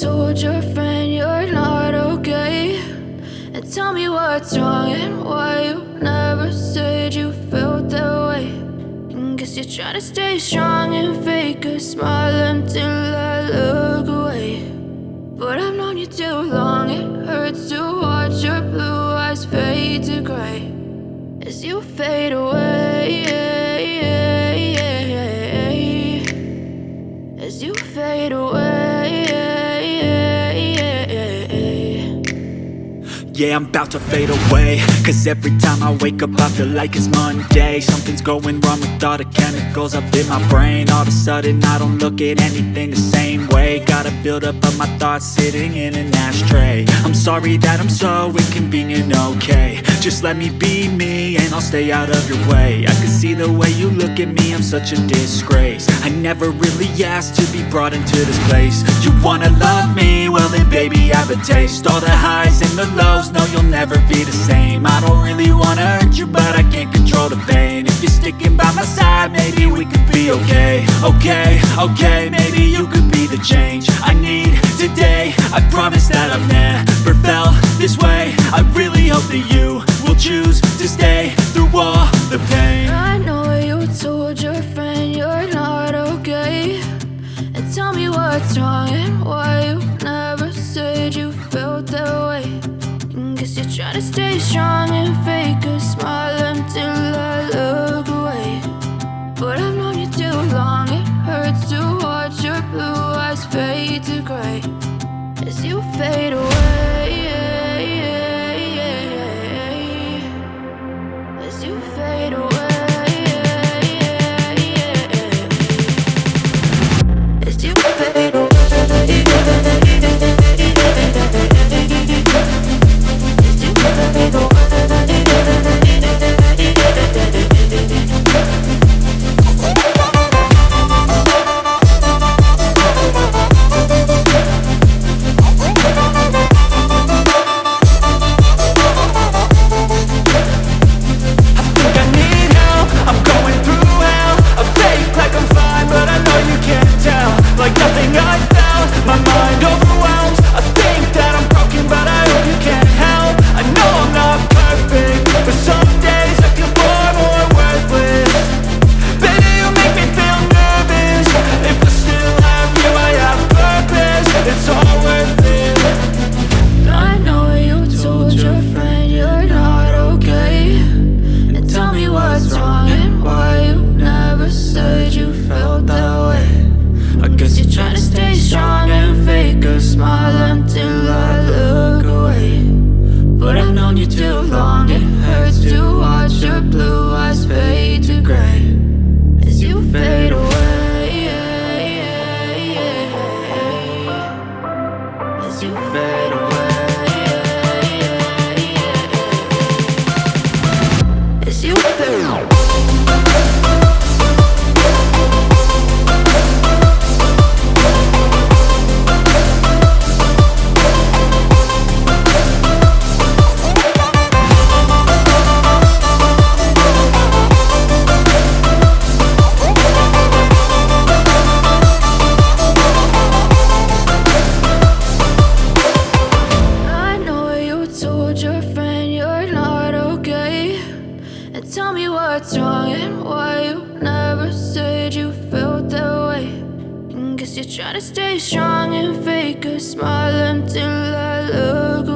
told your friend you're not okay, and tell me what's wrong and why you never said you felt that way. And guess you're trying to stay strong and fake a smile until I look away. But I've known you too long, it hurts to watch your blue eyes fade to gray as you fade away, as you fade away. Yeah, I'm about to fade away, cause every time I wake up I feel like it's Monday. Something's going wrong with all the chemicals up in my brain. All of a sudden I don't look at anything the same way. Gotta build up of my thoughts sitting in an ashtray. I'm sorry that I'm so inconvenient, okay. Just let me be me and I'll stay out of your way. I can see the way you look at me, I'm such a disgrace. I never really asked to be brought into this place. You wanna love me? Well then baby I have a taste. All the highs and the lows, no you'll never be the same. I don't really wanna hurt you but I can't control the pain. If you're sticking by my side maybe we could be okay. Okay, maybe you could be the change I need today. I promise that I've never felt this way. I really hope that you will choose to stay through all the pain. I know you told your friend you're not okay, and tell me what's wrong and why you never said you felt that way. And guess you're trying to stay strong and fake a smile until I look away. But I've known you too long, it hurts to watch your blue eyes fade to gray as you fade away, as you fade away, as you fade away. Tell me what's wrong and why you never said you felt that way. And guess you're trying to stay strong and fake a smile until I look